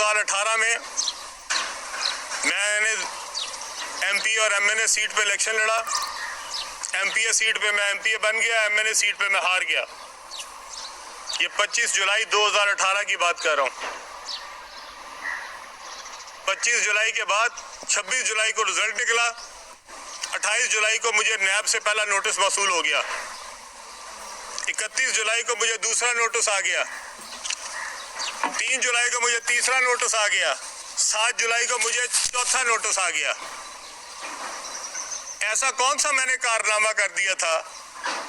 2018 में मैंने एमपी और एमएनए सीट पे इलेक्शन लड़ा। एमपीए सीट पे मैं एमपीए बन गया, एमएनए सीट पे मैं हार गया। ये 25 जुलाई 2018 की बात कर रहा हूँ। 25 जुलाई के बाद 26 जुलाई को रिजल्ट निकला। 28 जुलाई को मुझे नैब से पहला नोटिस वसूल हो गया। 31 जुलाई को मुझे दूसरा नोटिस आ गया। 3 जुलाई को मुझे तीसरा नोटिस आ गया। 7 जुलाई को मुझे चौथा नोटिस आ गया। ऐसा कौन सा मैंने कारनामा कर दिया था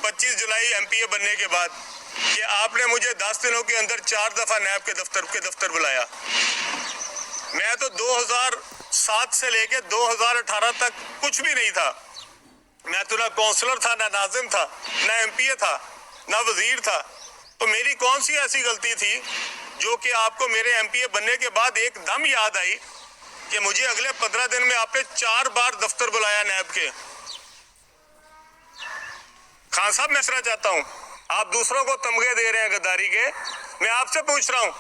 25 जुलाई एमपीए बनने के बाद कि आपने मुझे 10 दिनों के अंदर 4 दफा नैब के दफ्तर बुलाया। मैं तो 2007 से लेके 2018 तक कुछ भी नहीं था। मैं तो ना काउंसलर था, ना नाजिम था, ना एमपीए था, ना वजीर था। तो मेरी कौन सी ऐसी गलती थी जो कि आपको मेरे एमपीए बनने के बाद एकदम याद आई कि मुझे अगले 15 दिन में आपने 4 बार दफ्तर बुलाया नैब के। खान साहब, मैं समझना चाहता हूं, आप दूसरों को तमगे दे रहे हैं गद्दारी के। मैं आपसे पूछ रहा हूं,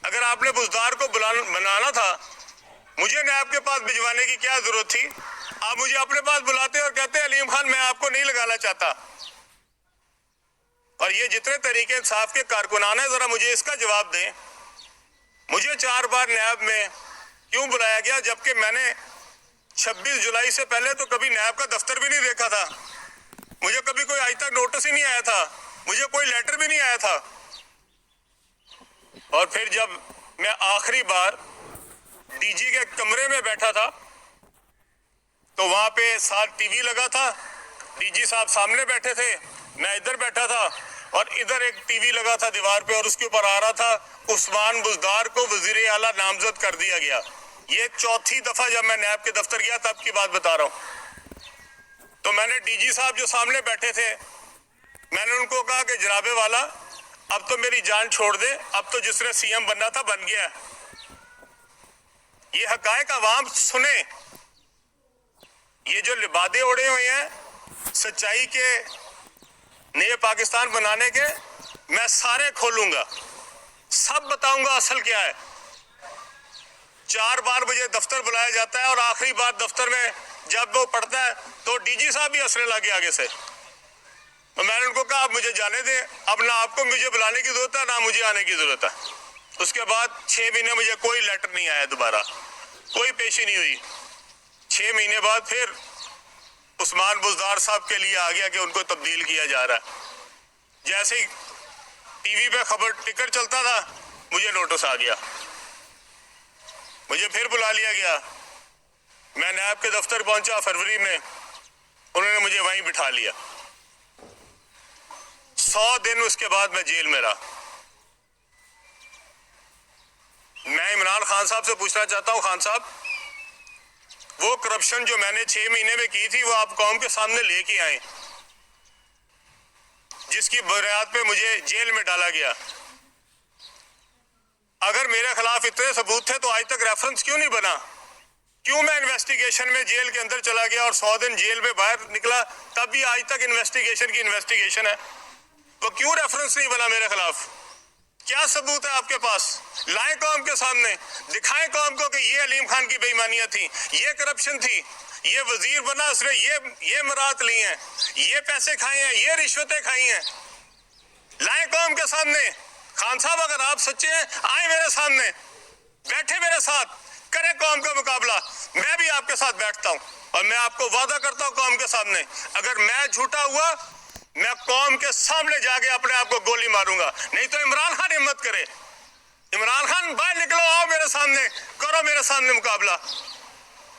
अगर आपने बुजदार को बनाना था, मुझे नैब के पास भिजवाने की क्या जरूरत थी? आप मुझे अपने पास बुलाते और कहते अलीम खान मैं आपको नहीं लगाना चाहता। और ये जितने तरीके इंसाफ के कारकुनान है, जरा मुझे इसका जवाब दें। मुझे 4 बार नैब में क्यों बुलाया गया, जबकि मैंने 26 जुलाई से पहले तो कभी नैब का दफ्तर भी नहीं देखा था। मुझे कभी कोई आज तक नोटिस ही नहीं आया था, मुझे कोई लेटर भी नहीं आया था। और फिर जब मैं आखिरी बार डीजी के कमरे में बैठा था तो वहां पे साथ टीवी लगा था। डीजी साहब सामने बैठे थे, मैं इधर बैठा था और इधर एक टीवी लगा था दीवार पे और उसके ऊपर आ रहा था उस्मान बुजदार को वजीर आला नामजद कर दिया गया। ये चौथी दफा जब मैं नैब के दफ्तर गया तब की बात बता रहा हूं। तो मैंने डीजी साहब जो सामने बैठे थे, मैंने उनको कहा कि जनाबे वाला अब तो मेरी जान छोड़ दे, अब तो जिसने सीएम बनना था बन गया। ये हकायक अवाम सुने। ये जो लिबादे उड़े हुए हैं सच्चाई के नए पाकिस्तान बनाने के, मैं सारे खोलूंगा, सब बताऊंगा असल क्या है। 4 बार मुझे दफ्तर बुलाया जाता है और आखिरी बार दफ्तर में जब वो पढ़ता है तो डीजी साहब भी हंसने लगे आगे से। तो मैंने उनको कहा आप मुझे जाने दें, अब ना आपको मुझे बुलाने की जरूरत है ना मुझे आने की जरूरत है। उसके बाद 6 महीने मुझे कोई लेटर नहीं आया, दोबारा कोई पेशी नहीं हुई। 6 महीने बाद फिर उस्मान बुजदार साहब के लिए आ गया कि उनको तब्दील किया जा रहा है। जैसे ही टीवी पे खबर टिकर चलता था मुझे नोटिस आ गया, मुझे फिर बुला लिया गया। मैं नैब के दफ्तर पहुंचा फरवरी में, उन्होंने मुझे वहीं बिठा लिया। 100 दिन उसके बाद मैं जेल में रहा। मैं इमरान खान साहब से पूछना चाहता हूं, खान साहब वो करप्शन जो मैंने 6 महीने में की थी वो आप कौम के सामने लेके आए, जिसकी बुनियाद पे मुझे जेल में डाला गया। अगर मेरे खिलाफ इतने सबूत थे तो आज तक रेफरेंस क्यों नहीं बना? क्यों मैं इन्वेस्टिगेशन में जेल के अंदर चला गया और 100 दिन जेल में बाहर निकला तब भी आज तक इन्वेस्टिगेशन है? तो क्यों रेफरेंस नहीं बना मेरे खिलाफ? क्या सबूत है आपके पास? लाएं कौम के सामने, दिखाएं कौम को कि ये अलीम खान की बेईमानियां थी, ये करप्शन थी, ये वजीर बना उसने ये मरात ली हैं, ये पैसे खाए हैं, ये रिश्वतें खाई हैं। लाएं कौम के सामने। खान साहब अगर आप सच्चे हैं आए मेरे सामने, बैठे मेरे साथ, करें कौम का मुकाबला। मैं भी आपके साथ बैठता हूं और मैं आपको वादा करता हूं कौम के सामने, अगर मैं झूठा हुआ मैं कौम के सामने जाके अपने आप को गोली मारूंगा। नहीं तो इमरान खान हिम्मत करे, इमरान खान बाहर निकलो, आओ मेरे सामने, करो मेरे सामने मुकाबला।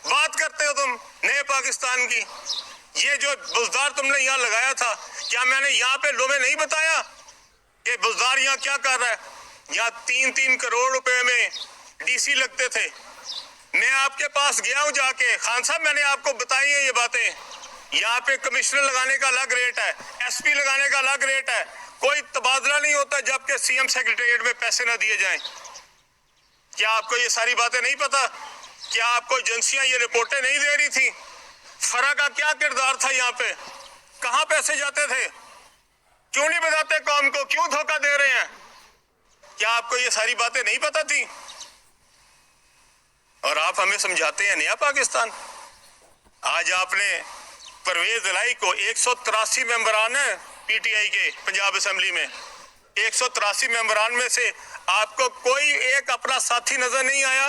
बात करते हो तुम नए पाकिस्तान की, ये जो बुजदार तुमने यहाँ लगाया था, क्या मैंने यहाँ पे लोगों नहीं बताया कि बुजदार यहाँ क्या कर रहा है? यहाँ 3-3 करोड़ रुपए में डीसी लगते थे। मैं आपके पास गया हूँ जाके, खान साहब मैंने आपको बताई है ये बातें। यहाँ पे कमिश्नर लगाने का अलग रेट है, एसपी लगाने का अलग रेट है, कोई तबादला नहीं होता जबकि सीएम सेक्रेटेरिएट में पैसे ना दिए जाएं। क्या आपको ये सारी बातें नहीं पता? क्या आपको एजेंसियां ये रिपोर्टें नहीं दे रही थी? फर्क का क्या किरदार था यहाँ पे? कहाँ पैसे जाते थे? क्यों नहीं बताते कौम को? क्यों धोखा दे रहे हैं? क्या आपको ये सारी बातें नहीं पता थी? और आप हमें समझाते हैं नया पाकिस्तान। आज आपने परवेज इलाही को 183 मेंबरान है पीटीआई के पंजाब असेंबली में, 183 मेंबरान में से आपको कोई एक अपना साथी नजर नहीं आया,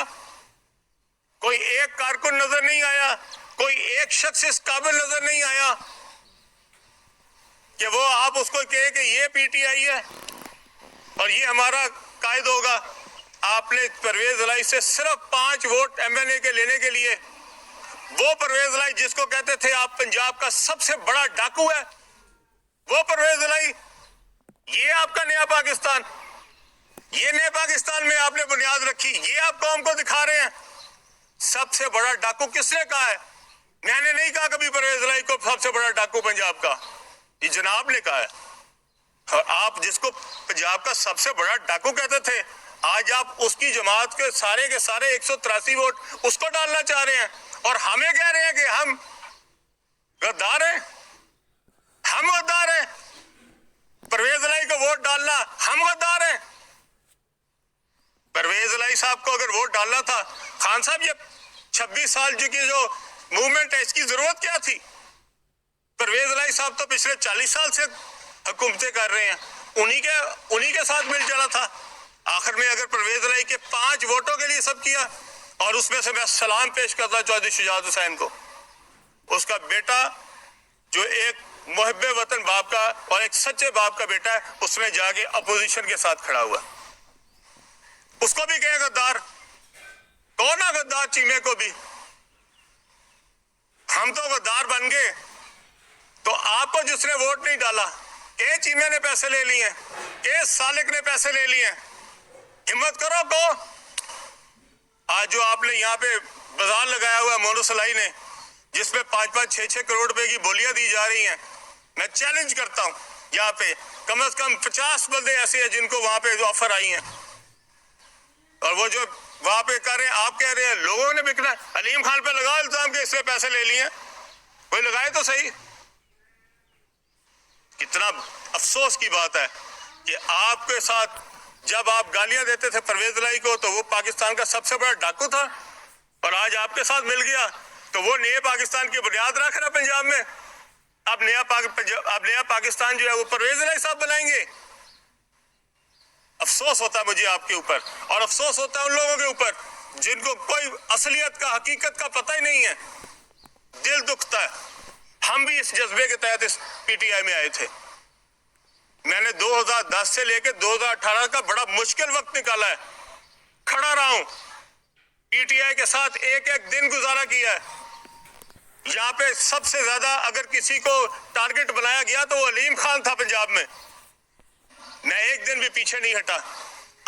कोई एक कारकुन नजर नहीं आया, कोई एक शख्स इस काबिल नजर नहीं आया कि वो आप उसको कहे कि ये पीटीआई है और ये हमारा कायद होगा। आपने परवेज इलाही से सिर्फ 5 वोट एमएनए के लेने के लिए, वो परवेज इलाही जिसको कहते थे आप पंजाब का सबसे बड़ा डाकू है, वो परवेज इलाही, ये आपका नया पाकिस्तान, ये नए पाकिस्तान में आपने बुनियाद रखी, ये आप कौम को दिखा रहे हैं। सबसे बड़ा डाकू किसने कहा है? मैंने नहीं कहा कभी परवेज इलाही को सबसे बड़ा डाकू पंजाब का, ये जनाब ने कहा है। और आप जिसको पंजाब का सबसे बड़ा डाकू कहते थे, आज आप उसकी जमात के सारे 183 वोट उसको डालना चाह रहे हैं और हमें कह रहे हैं कि हम गद्दार हैं, हम गद्दार हैं। परवेज इलाही को वोट डालना, हम गद्दार हैं। परवेज इलाही साहब को अगर वोट डालना था, खान साहब ये 26 साल की जो मूवमेंट है इसकी जरूरत क्या थी? परवेज इलाही साहब तो पिछले 40 साल से हुकूमतें कर रहे हैं, उन्हीं के साथ मिल जाना था। आखिर में अगर परवेज इलाही के 5 वोटों के लिए सब किया, और उसमें से मैं सलाम पेश करता चौधरी शुजात हुसैन को, उसका बेटा जो एक मुहब्बे वतन बाप का और एक सच्चे बाप का बेटा है, उसने जाके अपोजिशन के साथ खड़ा हुआ, उसको भी कहे गद्दार। कौन है गद्दार? चीमे को भी। हम तो गद्दार बन गए, तो आपको जिसने वोट नहीं डाला, के चीमे ने पैसे ले लिए, के सालिक ने पैसे ले लिए, हिम्मत करो को। आज जो आपने यहाँ पे बाजार लगाया हुआ मोनोसलाई ने, जिसमें 5-5, 6-6 करोड़ रुपए की बोलियां दी जा रही हैं, मैं चैलेंज करता हूँ यहाँ पे कम से कम 50 बंदे ऐसे हैं जिनको वहां पे ऑफर आई हैं, और वो जो वहां पे कर रहे हैं, आप कह रहे हैं लोगों ने बिकना है। अलीम खान पे लगाओ इल्जाम के इससे पैसे ले लिए, कोई लगाए तो सही। कितना अफसोस की बात है कि आपके साथ जब आप गालियां देते थे परवेज इलाही को, तो वो पाकिस्तान का सबसे बड़ा डाकू था, और आज आपके साथ मिल गया तो वो नए पाकिस्तान की बुनियाद रख रहा पंजाब में। अब नया पाकिस्तान जो है वो परवेज इलाही साहब बनाएंगे। अफसोस होता है मुझे आपके ऊपर, और अफसोस होता है उन लोगों के ऊपर जिनको कोई असलियत का, हकीकत का पता ही नहीं है। दिल दुखता है। हम भी इस जज्बे के तहत इस पीटीआई में आए थे। मैंने 2010 से लेकर 2018 का बड़ा मुश्किल वक्त निकाला है, खड़ा रहा हूं, पीटीआई के साथ एक एक दिन गुजारा किया है। यहाँ पे सबसे ज्यादा अगर किसी को टारगेट बनाया गया तो वो अलीम खान था पंजाब में। मैं एक दिन भी पीछे नहीं हटा।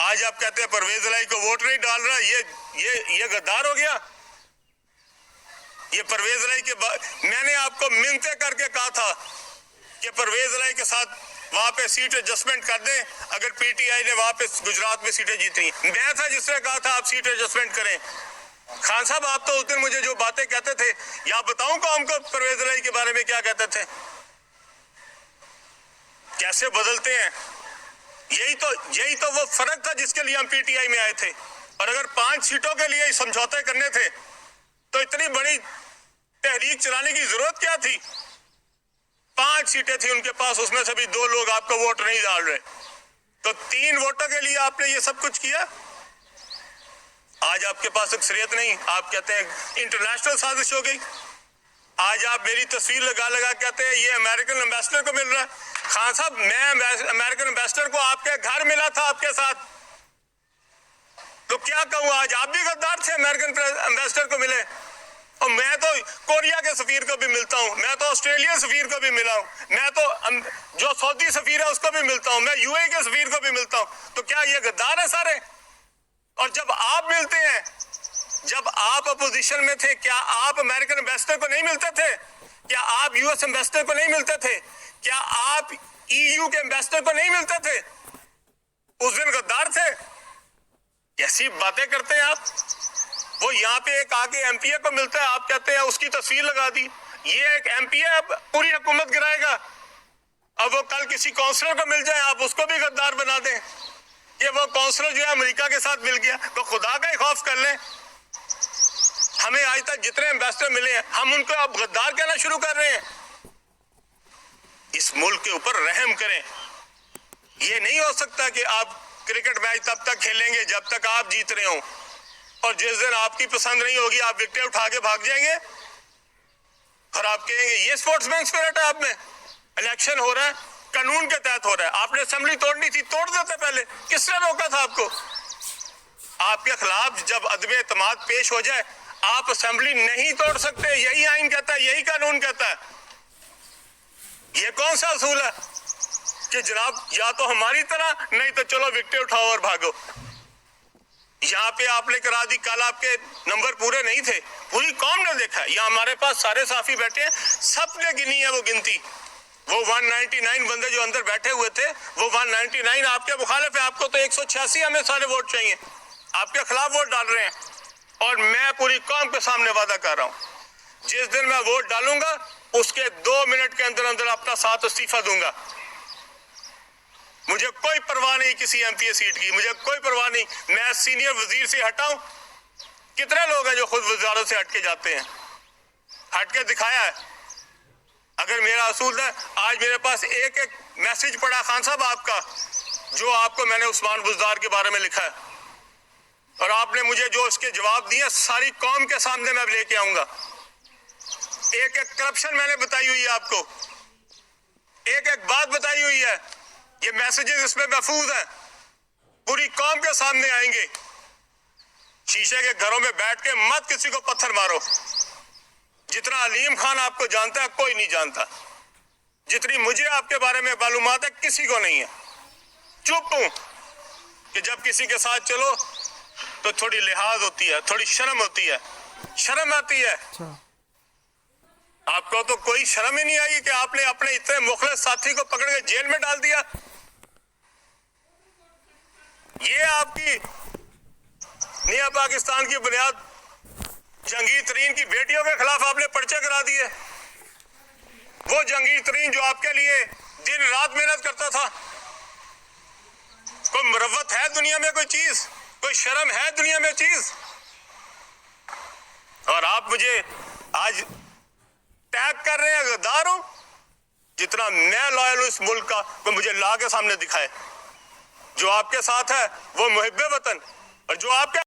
आज आप कहते हैं परवेज इलाही को वोट नहीं डाल रहा, ये गद्दार हो गया। ये परवेज इलाही के मैंने आपको मिन्नतें करके कहा था कि परवेज इलाही के साथ वहां पे सीट एडजस्टमेंट कर दें, अगर पीटीआई ने वहां पे गुजरात में सीटें जीतनी। मैं था जिसने कहा था आप सीट एडजस्टमेंट करें। खान साहब आप तो उस दिन मुझे जो बातें कहते थे, या बताऊं कौम को परवेज इलाही के बारे में क्या कहते थे, कैसे बदलते हैं। यही तो वो फर्क था जिसके लिए हम पीटीआई में आए थे। और अगर 5 सीटों के लिए समझौते करने थे तो इतनी बड़ी तहरीक चलाने की जरूरत क्या थी? 5 सीटें थी उनके पास, उसमें से भी 2 लोग आपको वोट नहीं डाल रहे, तो 3 वोटों के लिए आपने ये सब कुछ किया। आज आपके पास अक्सरियत नहीं, आप कहते हैं इंटरनेशनल साजिश हो गई। आज आप मेरी तस्वीर लगा लगा कहते हैं ये अमेरिकन एम्बेसडर को मिल रहा है। खान साहब, मैं अमेरिकन एम्बेसडर को आपके घर मिला था आपके साथ, तो क्या कहूँ, आज आप भी गद्दार थे, अमेरिकन एम्बेसडर को मिले। और मैं तो कोरिया के सफीर को भी मिलता हूँ, मैं तो ऑस्ट्रेलियन सफीर को भी मिला हूँ, मैं तो जो सऊदी सफीर है उसको भी मिलता हूँ, मैं यूएई के सफीर को भी मिलता हूँ। तो क्या ये गद्दार है सारे? और जब आप मिलते हैं, जब आप अपोजिशन में थे, क्या आप अमेरिकन एम्बेसडर को नहीं मिलते थे? क्या आप यूएस एम्बेसडर को नहीं मिलते थे? क्या आप ईयू के एम्बेसडर को नहीं मिलते थे? उस दिन गद्दार थे। कैसी बातें करते हैं आप। वो यहाँ पे एक आगे एमपीए को मिलता है, आप कहते हैं उसकी तस्वीर लगा दी। ये एक एमपीए अब पूरी हुकूमत गिराएगा। अब वो कल किसी काउंसलर को मिल जाए, आप उसको भी गद्दार बना दें। कि वो काउंसलर जो है अमेरिका के साथ मिल गया, तो खुदा का ही खौफ कर लें। हमें आज तक जितने एम्बेसडर मिले हैं, हम उनको अब गद्दार कहना शुरू कर रहे हैं। इस मुल्क के ऊपर रहम करें। ये नहीं हो सकता कि आप क्रिकेट मैच तब तक खेलेंगे जब तक आप जीत रहे हो, और जिस दिन आपकी पसंद नहीं होगी आप विकेट उठा के भाग जाएंगे और आप कहेंगे ये स्पोर्ट्समैन स्पिरिट है। आप में इलेक्शन हो रहा है, कानून के तहत हो रहा है, आपने असेंबली तोड़नी थी, तोड़ देते पहले। किसने रोका था आपको? आपके खिलाफ जब अदम एतमाद पेश हो जाए, आप असेंबली नहीं तोड़ सकते। यही आइन कहता है, यही कानून कहता है। ये कौन सा असूल है कि जनाब या तो हमारी तरह, नहीं तो चलो विकेट उठाओ और भागो। यहाँ पे आपने करा दी, कल आपके नंबर पूरे नहीं थे, पूरी कौम ने देखा। यहाँ हमारे पास सारे साफी बैठे हैं, सबने गिनी है वो गिनती। वो 199 बंदे जो अंदर बैठे हुए थे, वो 199 आपके मुखालिफ है। आपको तो 186 हमें सारे वोट चाहिए, आपके खिलाफ वोट डाल रहे हैं। और मैं पूरी कौम के सामने वादा कर रहा हूं, जिस दिन मैं वोट डालूंगा उसके 2 मिनट के अंदर अंदर अपना साथ इस्तीफा दूंगा। मुझे कोई परवाह नहीं किसी एमपीए सीट की, मुझे कोई परवाह नहीं। मैं सीनियर वजीर से हटाऊं, कितने लोग हैं जो खुद वजारत से हटके जाते हैं? हटके दिखाया है। अगर मेरा असूल है, आज मेरे पास एक एक मैसेज पड़ा खान साहब आपका, जो आपको मैंने उस्मान बुज़दार के बारे में लिखा है, और आपने मुझे जो उसके जवाब दिए सारी कौम के सामने मैं लेके आऊंगा। एक एक करप्शन मैंने बताई हुई है आपको, एक एक बात बताई हुई है। ये मैसेजेस इसमें महफूज हैं, पूरी कौम के सामने आएंगे। शीशे के घरों में बैठ के मत किसी को पत्थर मारो। जितना अलीम खान आपको जानता है कोई नहीं जानता, जितनी मुझे आपके बारे में मालूमात है किसी को नहीं है। चुप हूं कि जब किसी के साथ चलो तो थोड़ी लिहाज होती है, थोड़ी शर्म होती है, शर्म आती है। आपको तो कोई शर्म ही नहीं आई कि आपने अपने इतने मुखलिस साथी को पकड़ के जेल में डाल दिया। ये आपकी नया पाकिस्तान की बुनियाद। जंगीर तरीन की बेटियों के खिलाफ आपने पर्चे करा दिए। वो जंगीर तरीन जो आपके लिए दिन रात मेहनत करता था। कोई मुरव्वत है दुनिया में, कोई चीज, कोई शर्म है दुनिया में चीज? और आप मुझे आज टैग कर रहे हैं गद्दार हूं। जितना मैं लॉयल हूं इस मुल्क का, वो मुझे ला के सामने दिखाए। जो आपके साथ है वो मुहिब्बे वतन, और जो आपके